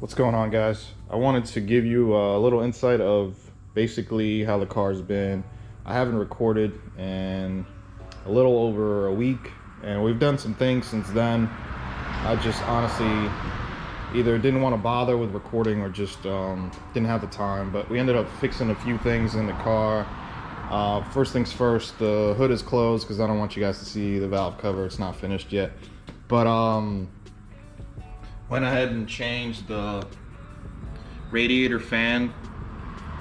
What's going on, guys? I wanted to give you a little insight of basically how the car's been. I haven't recorded in a little over a week, and we've done some things since then. I just honestly either didn't want to bother with recording or just didn't have the time, but we ended up fixing a few things in the car. First things first, the hood is closed because I don't want you guys to see the valve cover. It's not finished yet, but went ahead and changed the radiator fan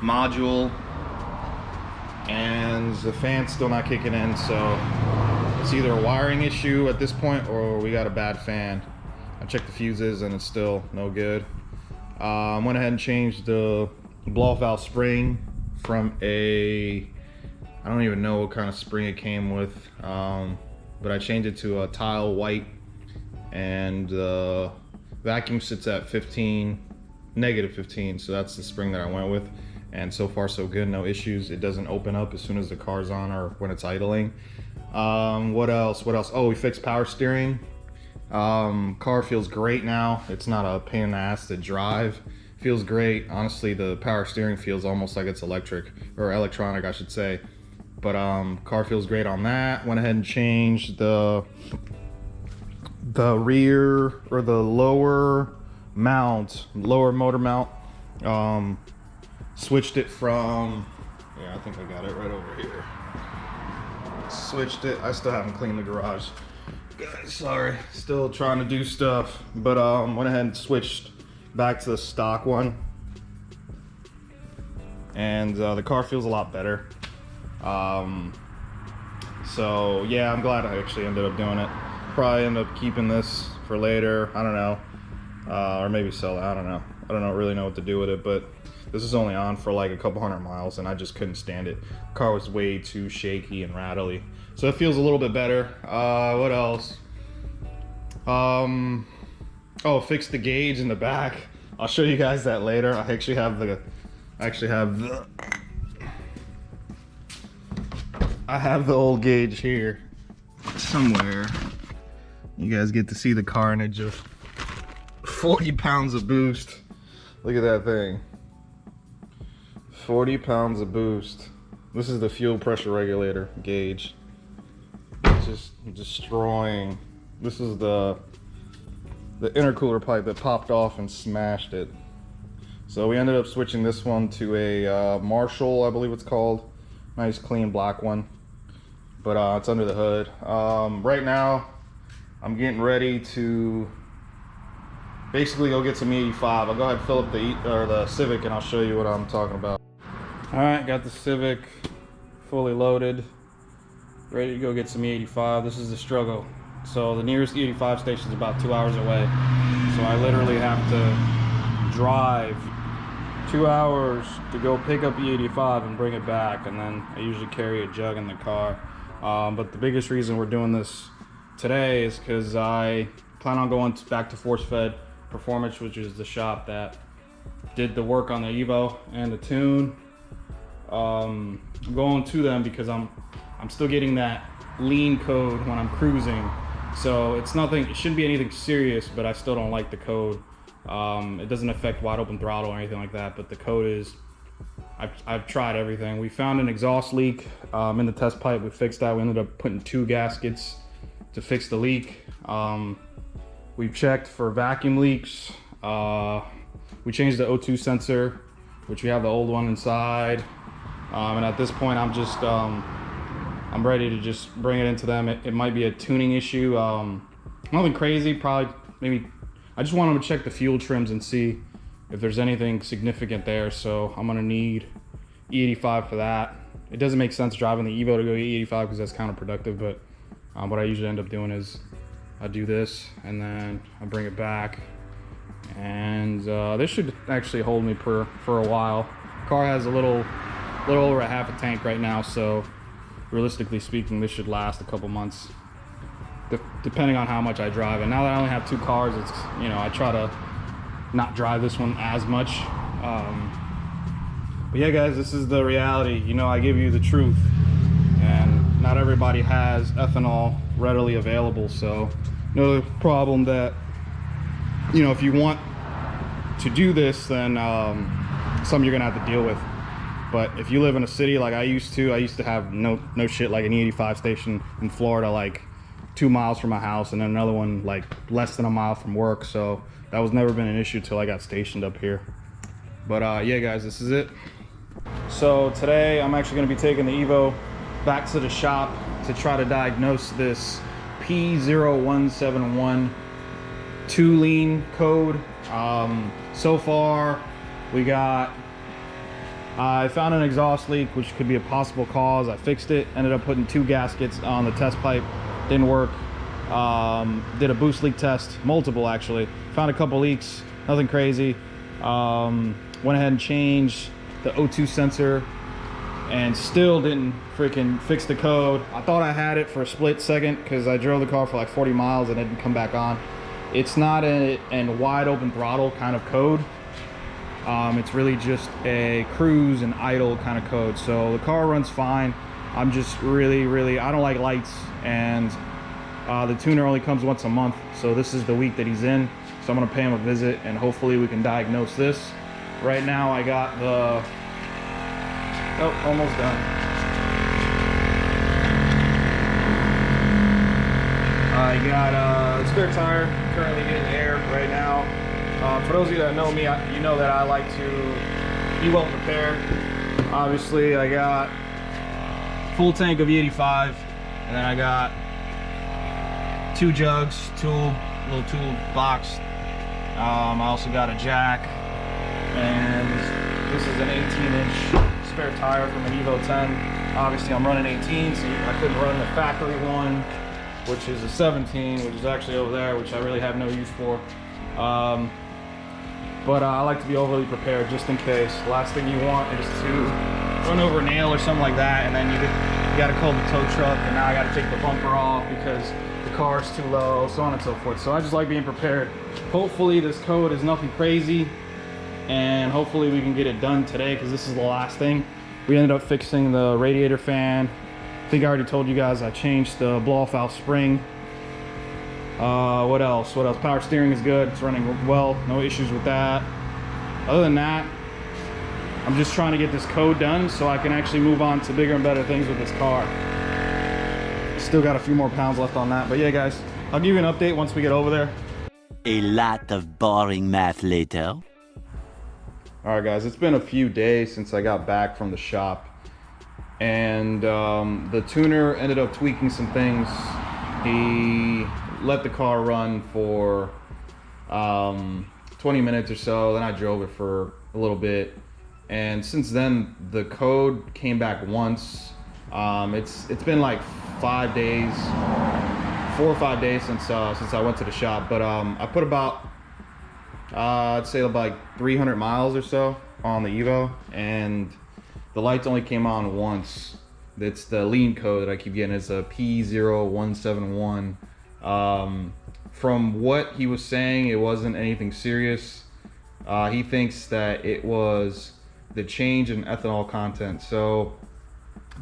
module, and the fan's still not kicking in, so it's either a wiring issue at this point or we got a bad fan. I checked the fuses and it's still no good. Went ahead and changed the blow-off valve spring from I don't even know what kind of spring it came with, but I changed it to a tile white, and the vacuum sits at negative 15, so that's the spring that I went with, and so far so good, no issues. It doesn't open up as soon as the car's on or when it's idling. What else? Oh, we fixed power steering. Car feels great now. It's not a pain in the ass to drive. Feels great. Honestly, the power steering feels almost like it's electric, or electronic I should say, but car feels great on that. Went ahead and changed the rear, or the lower motor mount. Switched it from, I think I got it right over here. Switched it. I still haven't cleaned the garage, guys, sorry, still trying to do stuff, but went ahead and switched back to the stock one, and the car feels a lot better. So yeah, I'm glad I actually ended up doing it. Probably end up keeping this for later, I don't know, or maybe sell it, I don't know really know what to do with it, but this is only on for like a couple hundred miles and I just couldn't stand it. The car was way too shaky and rattly, so it feels a little bit better. What else? Oh, fixed the gauge in the back. I'll show you guys that later. I actually have the old gauge here somewhere. You guys get to see the carnage of 40 pounds of boost. Look at that thing. 40 pounds of boost. This is the fuel pressure regulator gauge. It's just destroying. This is the intercooler pipe that popped off and smashed it. So we ended up switching this one to a Marshall, I believe it's called. Nice clean black one, but it's under the hood. Right now I'm getting ready to basically go get some E85. I'll go ahead and fill up the Civic and I'll show you what I'm talking about. All right, got the Civic fully loaded, ready to go get some E85. This is the struggle. So the nearest E85 station is about 2 hours away. So I literally have to drive 2 hours to go pick up E85 and bring it back. And then I usually carry a jug in the car. But the biggest reason we're doing this today is because I plan on going back to Force Fed Performance, which is the shop that did the work on the Evo and the tune. I'm going to them because I'm still getting that lean code when I'm cruising, so it shouldn't be anything serious, but I still don't like the code. It doesn't affect wide open throttle or anything like that, but the code is, I've tried everything. We found an exhaust leak in the test pipe. We fixed that. We ended up putting 2 gaskets to fix the leak. We've checked for vacuum leaks. We changed the O2 sensor, which we have the old one inside. And at this point, I'm ready to just bring it into them. It might be a tuning issue. Nothing crazy, probably maybe. I just want them to check the fuel trims and see if there's anything significant there. So I'm gonna need E85 for that. It doesn't make sense driving the Evo to go E85 because that's counterproductive, but what I usually end up doing is I do this and then I bring it back, and this should actually hold me for a while. Car has a little over a half a tank right now, so realistically speaking, this should last a couple months, depending on how much I drive. And now that I only have 2 cars, it's, I try to not drive this one as much. But yeah, guys, this is the reality. I give you the truth, and not everybody has ethanol readily available. So another problem that, if you want to do this, then something you're gonna have to deal with. But if you live in a city like I used to have no shit, like an E85 station in Florida, like 2 miles from my house, and then another one like less than a mile from work. So that was never been an issue till I got stationed up here. But yeah, guys, this is it. So today I'm actually gonna be taking the Evo back to the shop to try to diagnose this P0171 2 lean code. So far we got, I found an exhaust leak, which could be a possible cause. I fixed it, ended up putting 2 gaskets on the test pipe, didn't work. Did a boost leak test, multiple actually, found a couple leaks, nothing crazy. Went ahead and changed the O2 sensor and still didn't freaking fix the code. I thought I had it for a split second because I drove the car for like 40 miles and it didn't come back on. It's not a wide open throttle kind of code. It's really just a cruise and idle kind of code. So the car runs fine. I'm just really, I don't like lights, and the tuner only comes once a month. So this is the week that he's in. So I'm gonna pay him a visit and hopefully we can diagnose this. Right now I got the, oh, almost done. I got a spare tire, currently getting air right now. For those of you that know me, you know that I like to be well prepared. Obviously, I got full tank of E85, and then I got 2 jugs, little tool box. I also got a jack, and this is an 18-inch spare tire from an Evo 10. Obviously, I'm running 18, so I couldn't run the factory one, which is a 17, which is actually over there, which I really have no use for. But I like to be overly prepared just in case. Last thing you want is to run over a nail or something like that, and then you gotta call the tow truck, and now I gotta take the bumper off because the car is too low, so on and so forth. So I just like being prepared. Hopefully this code is nothing crazy, and hopefully we can get it done today because this is the last thing. We ended up fixing the radiator fan. I think I already told you guys I changed the blow-off valve spring. What else? Power steering is good. It's running well. No issues with that. Other than that, I'm just trying to get this code done so I can actually move on to bigger and better things with this car. Still got a few more pounds left on that. But yeah, guys, I'll give you an update once we get over there. A lot of boring math later. All right, guys, it's been a few days since I got back from the shop, and the tuner ended up tweaking some things. He let the car run for 20 minutes or so, then I drove it for a little bit, and since then the code came back once. It's been like 5 days, 4 or 5 days since I went to the shop, but I put about I'd say about like 300 miles or so on the Evo, and the lights only came on once. It's the lean code that I keep getting. It's a P0171. From what he was saying, it wasn't anything serious. He thinks that it was the change in ethanol content. So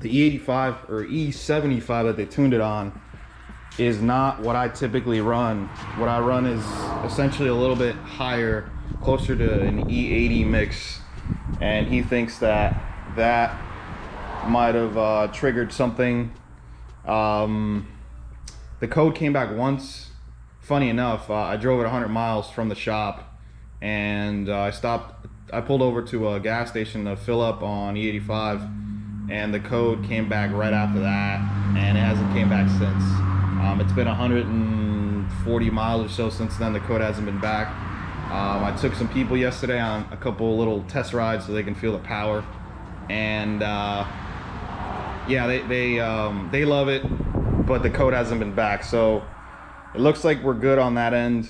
the E85 or E75 that they tuned it on is not what I typically run. What I run is essentially a little bit higher, closer to an E80 mix, and he thinks that might have triggered something. The code came back once. Funny enough, I drove it 100 miles from the shop, and I pulled over to a gas station to fill up on E85, and the code came back right after that, and it hasn't came back since. It's been 140 miles or so since then. The code hasn't been back. I took some people yesterday on a couple little test rides so they can feel the power, and yeah, they love it, but the code hasn't been back. So it looks like we're good on that end.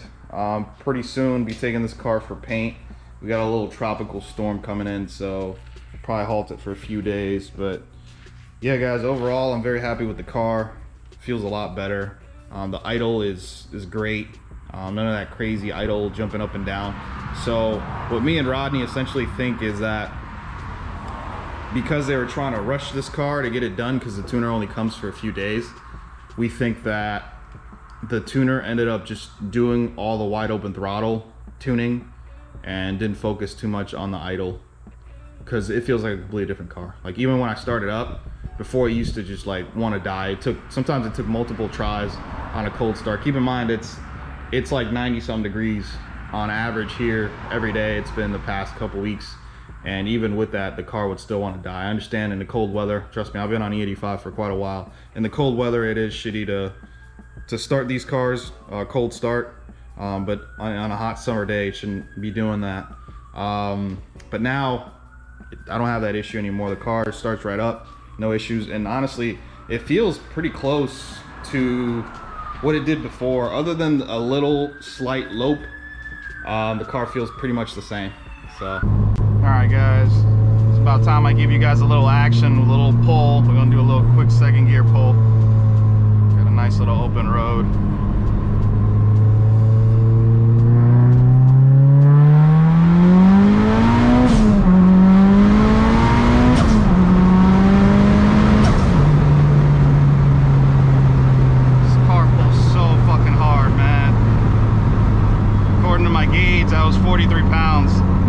Pretty soon be taking this car for paint. We got a little tropical storm coming in, so probably halt it for a few days. But yeah, guys, overall I'm very happy with the car. Feels a lot better. The idle is great. None of that crazy idle jumping up and down. So what me and Rodney essentially think is that because they were trying to rush this car to get it done because the tuner only comes for a few days, we think that the tuner ended up just doing all the wide open throttle tuning, and didn't focus too much on the idle, because it feels like a completely different car. Like even when I started up, before it used to just like want to die. Sometimes it took multiple tries on a cold start. Keep in mind it's like 90 some degrees on average here every day. It's been the past couple weeks, and even with that, the car would still want to die. I understand in the cold weather, trust me, I've been on E85 for quite a while. In the cold weather, it is shitty to start these cars cold start, but on a hot summer day, it shouldn't be doing that. But now I don't have that issue anymore. The car starts right up, no issues, and honestly, it feels pretty close to what it did before. Other than a little slight lope, the car feels pretty much the same. So, all right, guys, it's about time I give you guys a little action, a little pull. We're gonna do a little quick second gear pull. Got a nice little open road. That was 43 pounds.